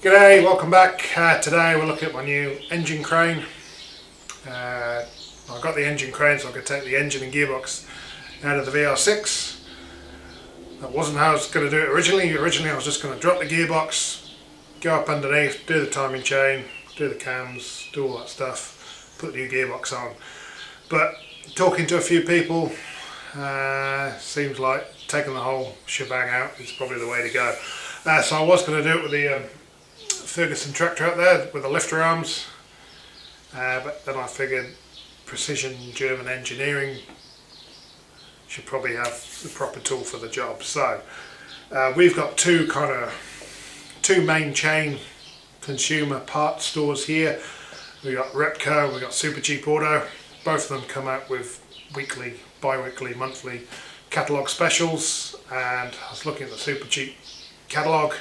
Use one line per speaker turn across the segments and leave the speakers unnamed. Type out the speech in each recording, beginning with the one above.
G'day, welcome back. Today we're looking at my new engine crane. I've got the engine crane so I could take the engine and gearbox out of the VR6. That wasn't how I was going to do it originally. Originally I was just going to drop the gearbox, go up underneath, do the timing chain, do the cams, do all that stuff, put the new gearbox on. But talking to a few people, seems like taking the whole shebang out is probably the way to go. So I was going to do it with the Ferguson tractor out there with the lifter arms, but then I figured precision German engineering should probably have the proper tool for the job. So we've got two main chain consumer parts stores here. We've got Repco, we've got Supercheap Auto. Both of them come out with weekly, bi-weekly, monthly catalogue specials, and I was looking at the Supercheap catalogue,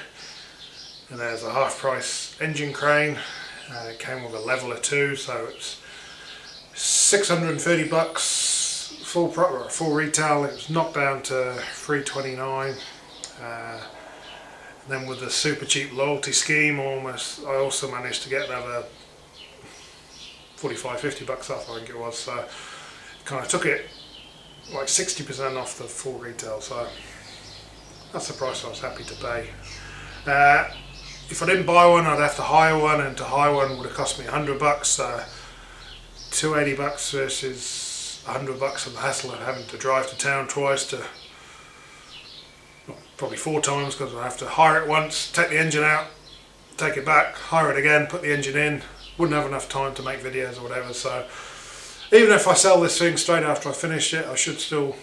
and there's a half price engine crane. It came with a leveler too, so it's $630 full retail. It was knocked down to $329. Then with the Supercheap loyalty scheme, I also managed to get another $45-50 off, I think it was. So kind of took it like 60% off the full retail. So that's the price I was happy to pay. If I didn't buy one, I'd have to hire one, and to hire one would have cost me $100. $280 versus $100 of the hassle of having to drive to town twice probably 4 times, because I have to hire it once, take the engine out, take it back, hire it again, put the engine in. Wouldn't have enough time to make videos or whatever. So even if I sell this thing straight after I finish it, I should still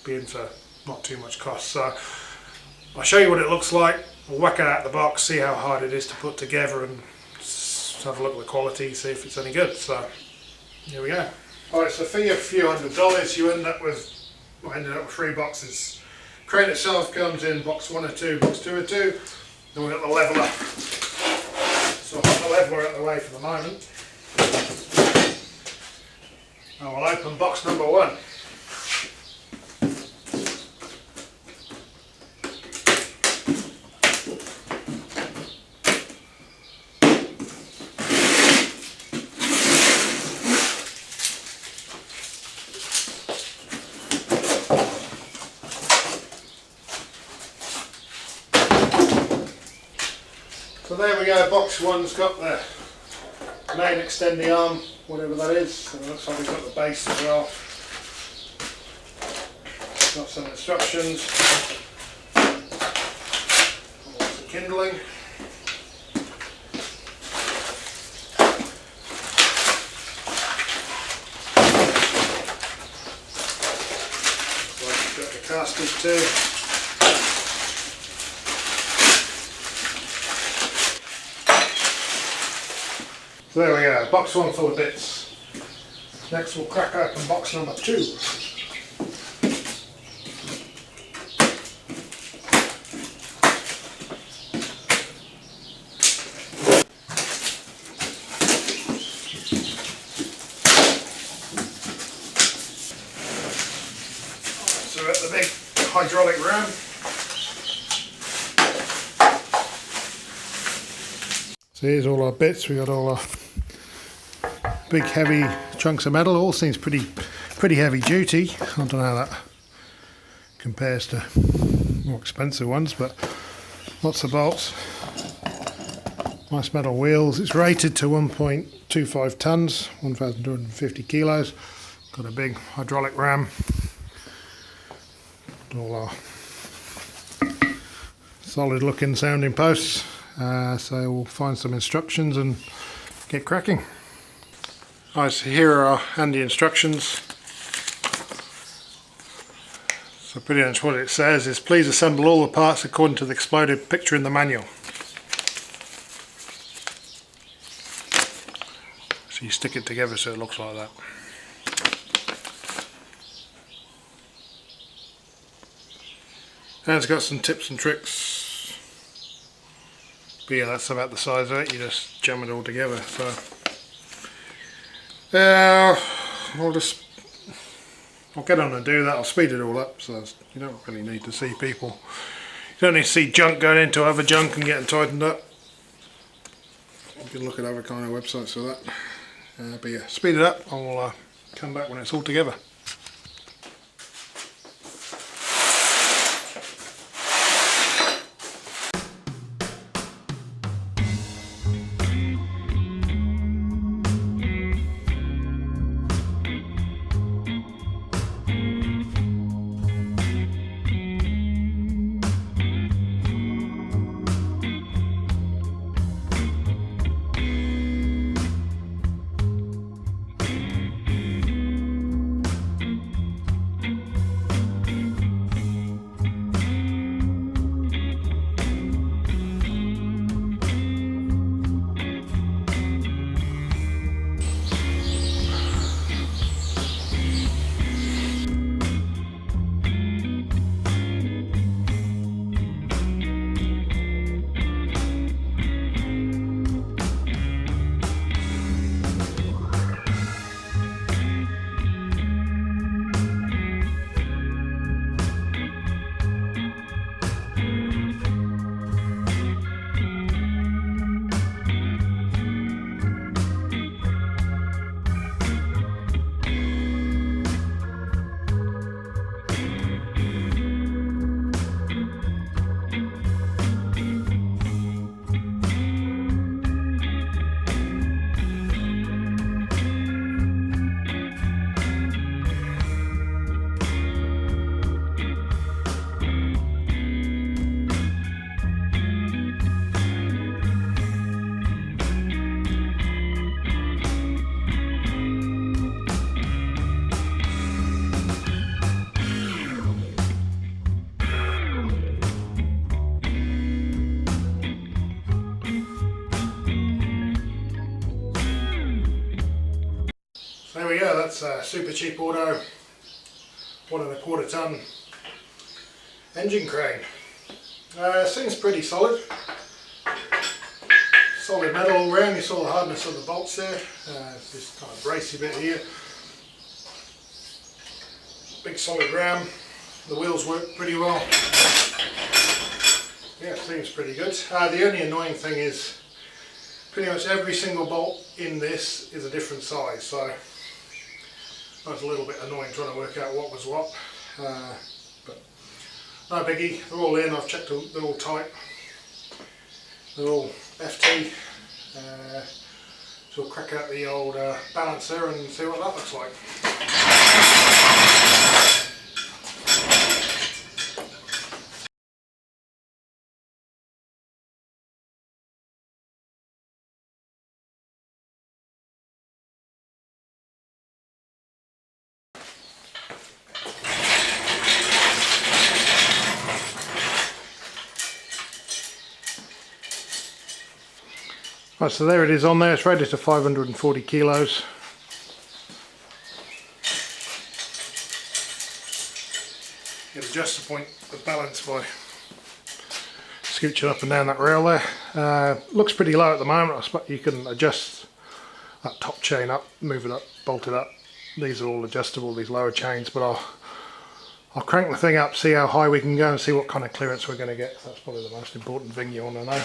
be in for not too much cost. So I'll show you what it looks like. We'll whack it out of the box, see how hard it is to put together, and have a look at the quality, see if it's any good. So here we go. Alright, so for your few $100 you ended up with 3 boxes. Crane itself comes in box 1 or 2, box 2 or 2. Then we've got the leveler. So I'll put the leveler out of the way for the moment. And we'll open box number 1. So there we go, box 1's got the main extending arm, whatever that is, and it looks like we've got the base as well. Got some instructions, lots of kindling. Looks like we've got the casters too. So there we go, box 1 full of bits. Next we'll crack open box number 2. So we're at the big hydraulic ram. So here's all our bits. We got all our big heavy chunks of metal. All seems pretty heavy duty. I don't know how that compares to more expensive ones, but lots of bolts. Nice metal wheels. It's rated to 1.25 tons, 1,250 kilos. Got a big hydraulic ram. All our solid looking sounding posts. So we'll find some instructions and get cracking. Alright, so here are our handy instructions. So pretty much what it says is, please assemble all the parts according to the exploded picture in the manual. So you stick it together so it looks like that. And it's got some tips and tricks. But yeah, that's about the size of it. You just jam it all together. So I'll get on and do that. I'll speed it all up, so you don't really need to see people don't need to see junk going into other junk and getting tightened up. You can look at other kind of websites for that. But yeah, speed it up. I'll come back when it's all together. There we go, that's a Supercheap Auto 1¼ ton engine crane. Seems pretty solid. Solid metal all round. You saw the hardness of the bolts there. It's this kind of bracy bit here. Big solid ram. The wheels work pretty well. Yeah, seems pretty good. The only annoying thing is pretty much every single bolt in this is a different size, so that was a little bit annoying trying to work out what was what. But no biggie, they're all in, I've checked them, they're all tight. They're all FT. So we'll crack out the old balancer and see what that looks like. Right, so there it is on there, it's rated to 540 kilos. It adjusts the balance by scooching up and down that rail there. Looks pretty low at the moment. I suppose you can adjust that top chain up, move it up, bolt it up. These are all adjustable, these lower chains, but I'll crank the thing up, see how high we can go and see what kind of clearance we're going to get. That's probably the most important thing you want to know.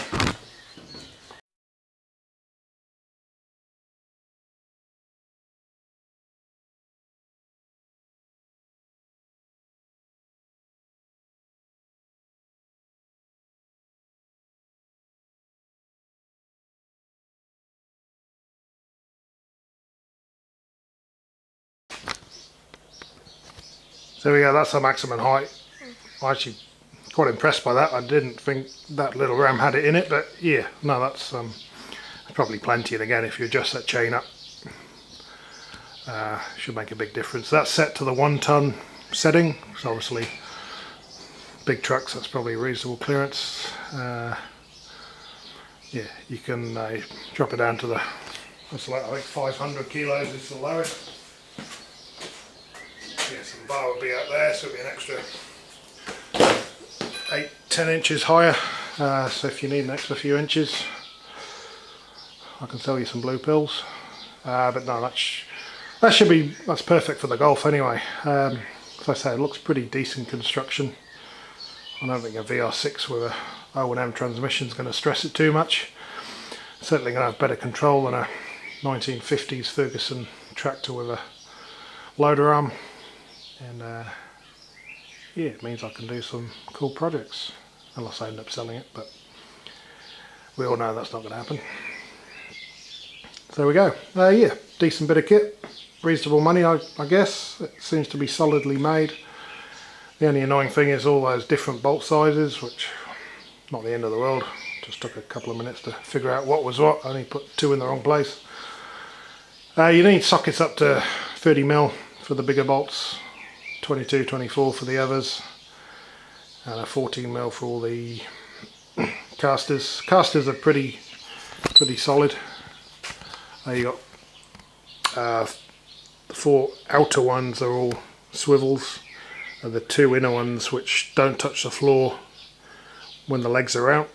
So there we go, that's the maximum height. I'm actually quite impressed by that. I didn't think that little ram had it in it, but yeah, no, that's probably plenty. And again, if you adjust that chain up, should make a big difference. That's set to the 1 ton setting, so obviously big trucks, that's probably reasonable clearance. Yeah, you can drop it down to the, that's like, I think 500 kilos is the lowest. Yeah, so the bar will be out there, so it'll be an extra 8-10 inches higher. So if you need an extra few inches, I can sell you some blue pills. But no, that's perfect for the Golf anyway. As I say, it looks pretty decent construction. I don't think a VR6 with a O&M transmission is going to stress it too much. Certainly going to have better control than a 1950s Ferguson tractor with a loader arm, and yeah, it means I can do some cool projects, unless I end up selling it, but we all know that's not going to happen. So there we go. Yeah, decent bit of kit, reasonable money, I guess. It seems to be solidly made. The only annoying thing is all those different bolt sizes, which not the end of the world. Just took a couple of minutes to figure out what was what. I only put 2 in the wrong place. You need sockets up to 30mm for the bigger bolts, 22, 24 for the others, and a 14mm for all the casters. Casters are pretty solid. You got the 4 outer ones are all swivels, and the 2 inner ones, which don't touch the floor when the legs are out,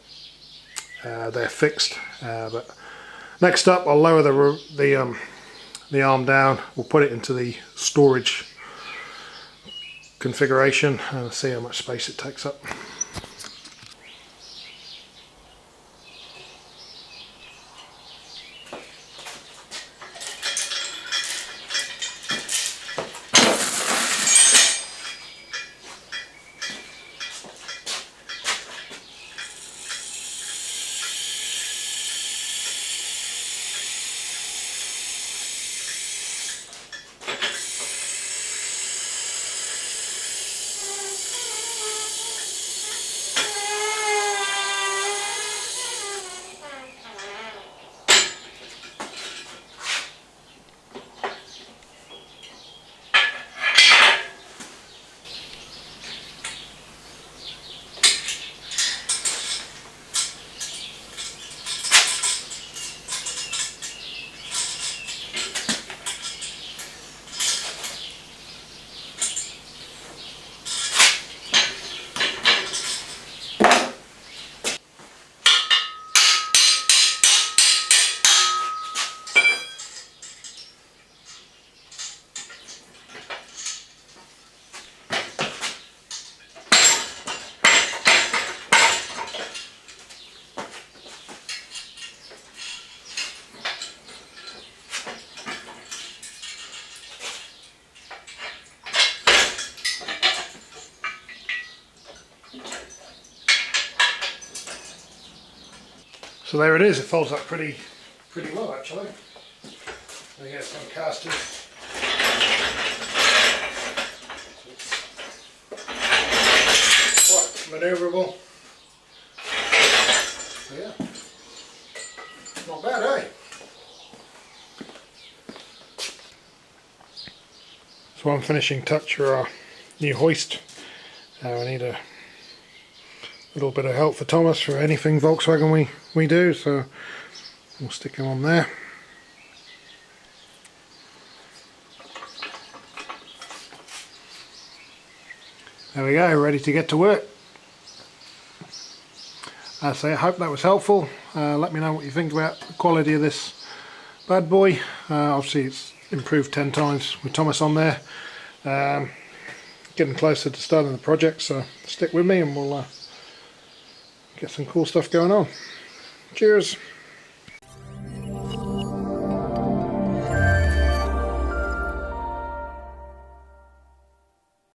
they're fixed. But next up, I'll lower the arm down. We'll put it into the storage configuration and see how much space it takes up. So there it is. It folds up pretty well, actually. We get some casters. Quite manoeuvrable. So yeah, not bad, eh? So one finishing touch for our new hoist. I need a little bit of help for Thomas for anything Volkswagen we do, so we'll stick him on there. There we go, ready to get to work. I hope that was helpful. Let me know what you think about the quality of this bad boy. Obviously it's improved 10 times with Thomas on there. Getting closer to starting the project, so stick with me and we'll get some cool stuff going on. Cheers!